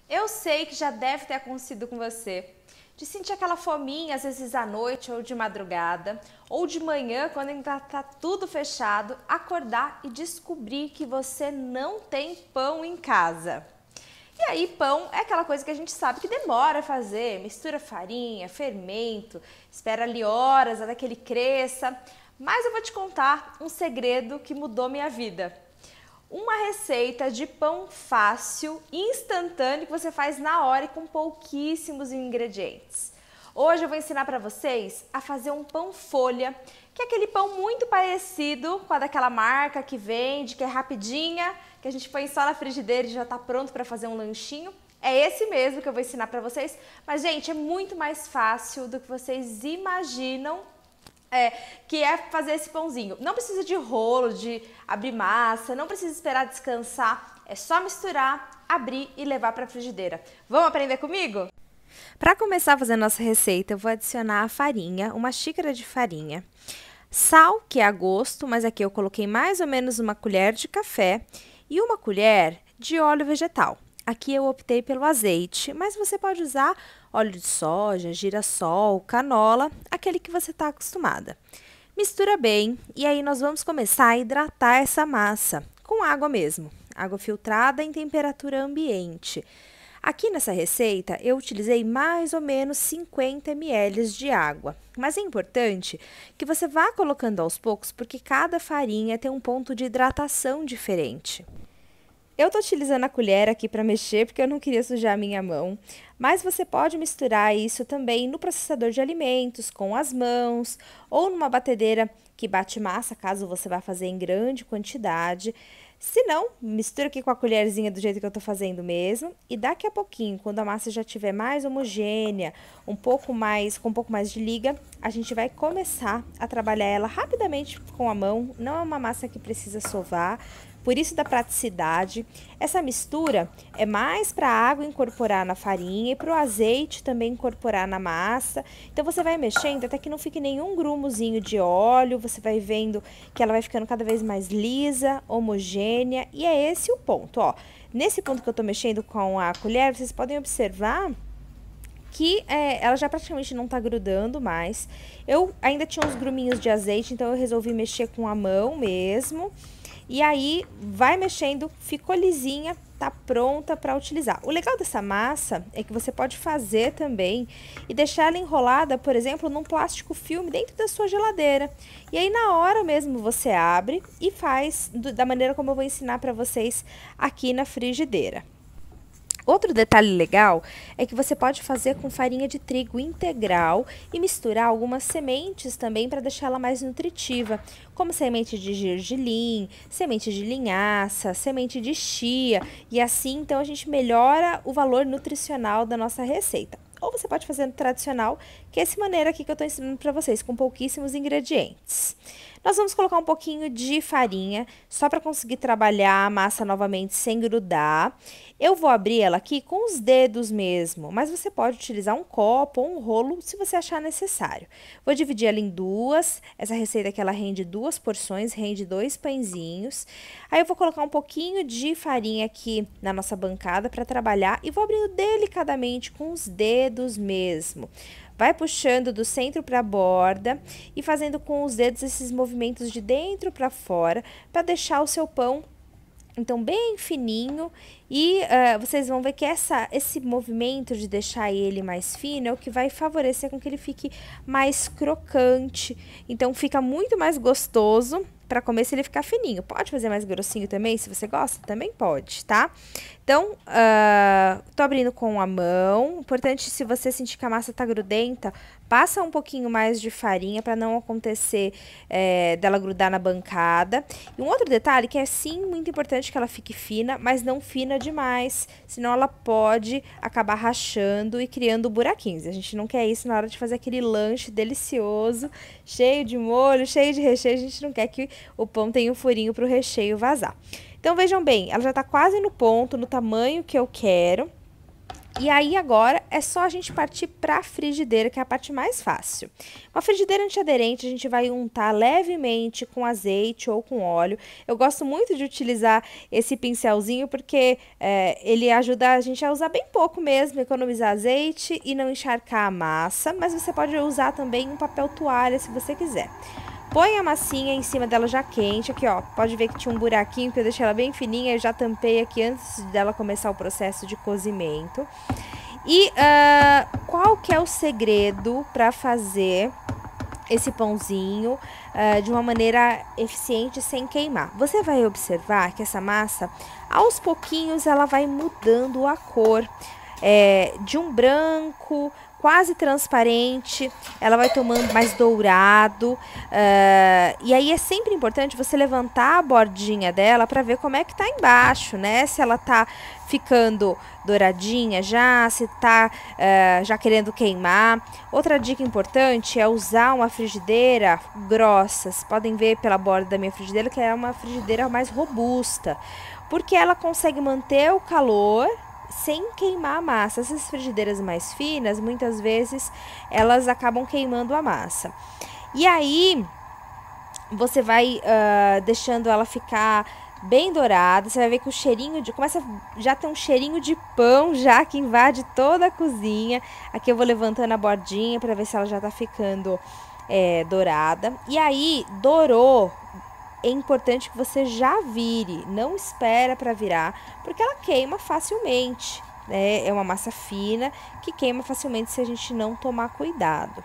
Eu sei que já deve ter acontecido com você, de sentir aquela fominha, às vezes à noite ou de madrugada, ou de manhã, quando ainda tá tudo fechado, acordar e descobrir que você não tem pão em casa. E aí, pão é aquela coisa que a gente sabe que demora a fazer, mistura farinha, fermento, espera ali horas até que ele cresça. Mas eu vou te contar um segredo que mudou minha vida. Uma receita de pão fácil, instantâneo, que você faz na hora e com pouquíssimos ingredientes. Hoje eu vou ensinar para vocês a fazer um pão folha, que é aquele pão muito parecido com a daquela marca que vende, que é rapidinha, que a gente põe só na frigideira e já está pronto para fazer um lanchinho. É esse mesmo que eu vou ensinar para vocês, mas gente, é muito mais fácil do que vocês imaginam, que é fazer esse pãozinho. Não precisa de rolo, de abrir massa, não precisa esperar descansar, é só misturar, abrir e levar para a frigideira. Vamos aprender comigo? Para começar a fazer a nossa receita, eu vou adicionar a farinha, uma xícara de farinha, sal, que é a gosto, mas aqui eu coloquei mais ou menos uma colher de café e uma colher de óleo vegetal. Aqui eu optei pelo azeite, mas você pode usar óleo de soja, girassol, canola, aquele que você está acostumada. Mistura bem e aí nós vamos começar a hidratar essa massa com água mesmo, água filtrada em temperatura ambiente. Aqui nessa receita eu utilizei mais ou menos 50 ml de água, mas é importante que você vá colocando aos poucos porque cada farinha tem um ponto de hidratação diferente. Eu estou utilizando a colher aqui para mexer porque eu não queria sujar a minha mão, mas você pode misturar isso também no processador de alimentos com as mãos ou numa batedeira que bate massa, caso você vá fazer em grande quantidade. Se não, mistura aqui com a colherzinha do jeito que eu estou fazendo mesmo e daqui a pouquinho, quando a massa já estiver mais homogênea, com um pouco mais de liga, a gente vai começar a trabalhar ela rapidamente com a mão, não é uma massa que precisa sovar. Por isso da praticidade. Essa mistura é mais para a água incorporar na farinha e para o azeite também incorporar na massa. Então você vai mexendo até que não fique nenhum grumozinho de óleo. Você vai vendo que ela vai ficando cada vez mais lisa, homogênea. E é esse o ponto, ó. Nesse ponto que eu tô mexendo com a colher, vocês podem observar que ela já praticamente não tá grudando mais. Eu ainda tinha uns gruminhos de azeite, então eu resolvi mexer com a mão mesmo. E aí, vai mexendo, ficou lisinha, tá pronta para utilizar. O legal dessa massa é que você pode fazer também e deixar ela enrolada, por exemplo, num plástico filme dentro da sua geladeira. E aí, na hora mesmo, você abre e faz da maneira como eu vou ensinar para vocês aqui na frigideira. Outro detalhe legal é que você pode fazer com farinha de trigo integral e misturar algumas sementes também para deixar ela mais nutritiva, como semente de gergelim, semente de linhaça, semente de chia, e assim então a gente melhora o valor nutricional da nossa receita. Ou você pode fazer no tradicional, que é essa maneira aqui que eu estou ensinando para vocês, com pouquíssimos ingredientes. Nós vamos colocar um pouquinho de farinha, só para conseguir trabalhar a massa novamente sem grudar. Eu vou abrir ela aqui com os dedos mesmo, mas você pode utilizar um copo ou um rolo se você achar necessário. Vou dividir ela em duas. Essa receita aqui ela rende 2 porções, rende 2 pãezinhos. Aí eu vou colocar um pouquinho de farinha aqui na nossa bancada para trabalhar e vou abrindo delicadamente com os dedos mesmo. Vai puxando do centro para a borda e fazendo com os dedos esses movimentos de dentro para fora para deixar o seu pão então bem fininho e vocês vão ver que esse movimento de deixar ele mais fino é o que vai favorecer com que ele fique mais crocante. Então fica muito mais gostoso para comer se ele ficar fininho. Pode fazer mais grossinho também, se você gosta, também pode, tá? Então, tô abrindo com a mão. Importante, se você sentir que a massa tá grudenta, passa um pouquinho mais de farinha para não acontecer dela grudar na bancada. E um outro detalhe que é sim muito importante que ela fique fina, mas não fina demais, senão ela pode acabar rachando e criando buraquinhos. A gente não quer isso na hora de fazer aquele lanche delicioso, cheio de molho, cheio de recheio. A gente não quer que o pão tenha um furinho para o recheio vazar. Então, vejam bem, ela já está quase no ponto, no tamanho que eu quero. E aí agora é só a gente partir para a frigideira, que é a parte mais fácil. Uma frigideira antiaderente a gente vai untar levemente com azeite ou com óleo. Eu gosto muito de utilizar esse pincelzinho porque ele ajuda a gente a usar bem pouco mesmo, economizar azeite e não encharcar a massa, mas você pode usar também um papel toalha se você quiser. Põe a massinha em cima dela já quente, aqui ó, pode ver que tinha um buraquinho, que eu deixei ela bem fininha, eu já tampei aqui antes dela começar o processo de cozimento. E qual que é o segredo para fazer esse pãozinho de uma maneira eficiente sem queimar? Você vai observar que essa massa, aos pouquinhos, ela vai mudando a cor de um branco quase transparente, ela vai tomando mais dourado, e aí é sempre importante você levantar a bordinha dela para ver como é que tá embaixo, né? Se ela tá ficando douradinha já, se tá já querendo queimar. Outra dica importante é usar uma frigideira grossa. Vocês podem ver pela borda da minha frigideira que é uma frigideira mais robusta, porque ela consegue manter o calor sem queimar a massa. Essas frigideiras mais finas, muitas vezes, elas acabam queimando a massa. E aí, você vai deixando ela ficar bem dourada. Você vai ver que o cheirinho começa já ter um cheirinho de pão já que invade toda a cozinha. Aqui eu vou levantando a bordinha para ver se ela já tá ficando dourada. E aí, dourou. É importante que você já vire, não espera para virar, porque ela queima facilmente, né? É uma massa fina que queima facilmente se a gente não tomar cuidado.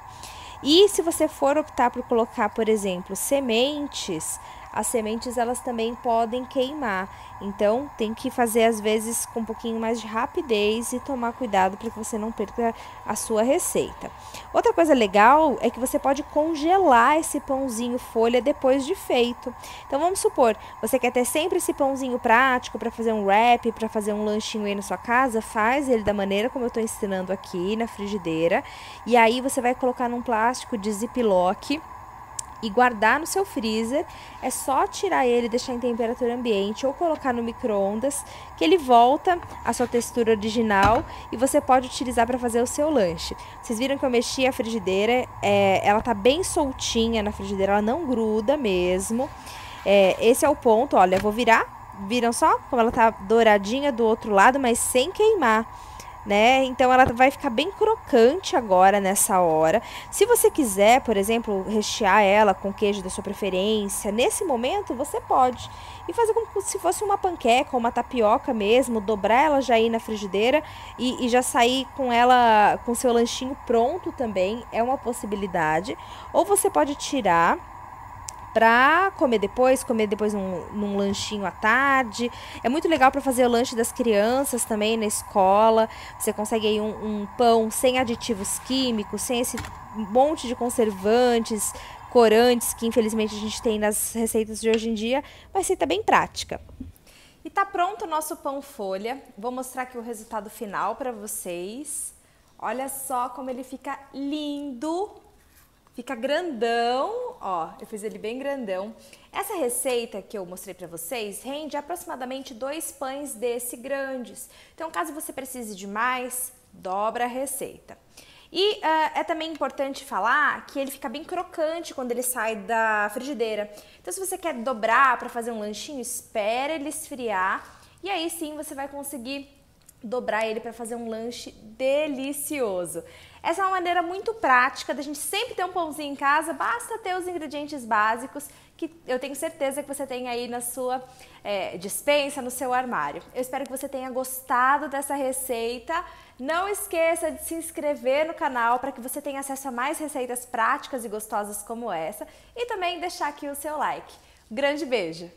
E se você for optar por colocar, por exemplo, sementes, as sementes elas também podem queimar. Então tem que fazer às vezes com um pouquinho mais de rapidez e tomar cuidado para que você não perca a sua receita. Outra coisa legal é que você pode congelar esse pãozinho folha depois de feito. Então vamos supor, você quer ter sempre esse pãozinho prático para fazer um wrap, para fazer um lanchinho aí na sua casa, faz ele da maneira como eu estou ensinando aqui na frigideira. E aí você vai colocar num plástico de ziplock e guardar no seu freezer. É só tirar ele e deixar em temperatura ambiente ou colocar no micro-ondas, que ele volta à sua textura original e você pode utilizar para fazer o seu lanche. Vocês viram que eu mexi a frigideira, ela tá bem soltinha na frigideira, ela não gruda mesmo. Esse é o ponto, olha, eu vou virar, viram só como ela tá douradinha do outro lado, mas sem queimar, né? Então ela vai ficar bem crocante agora nessa hora. Se você quiser, por exemplo, rechear ela com queijo da sua preferência, nesse momento você pode. E fazer como se fosse uma panqueca ou uma tapioca mesmo, dobrar ela já aí na frigideira e já sair com ela, com seu lanchinho pronto também, é uma possibilidade. Ou você pode tirar para comer depois num lanchinho à tarde. É muito legal para fazer o lanche das crianças também na escola. Você consegue aí um pão sem aditivos químicos, sem esse monte de conservantes, corantes que infelizmente a gente tem nas receitas de hoje em dia. Uma receita bem prática. E tá pronto o nosso pão folha. Vou mostrar aqui o resultado final para vocês. Olha só como ele fica lindo. Fica grandão, ó, eu fiz ele bem grandão. Essa receita que eu mostrei pra vocês rende aproximadamente 2 pães desse grandes. Então, caso você precise de mais, dobra a receita. E é também importante falar que ele fica bem crocante quando ele sai da frigideira. Então, se você quer dobrar para fazer um lanchinho, espera ele esfriar e aí sim você vai conseguir dobrar ele para fazer um lanche delicioso. Essa é uma maneira muito prática da gente sempre ter um pãozinho em casa, basta ter os ingredientes básicos que eu tenho certeza que você tem aí na sua despensa, no seu armário. Eu espero que você tenha gostado dessa receita. Não esqueça de se inscrever no canal para que você tenha acesso a mais receitas práticas e gostosas como essa e também deixar aqui o seu like. Um grande beijo!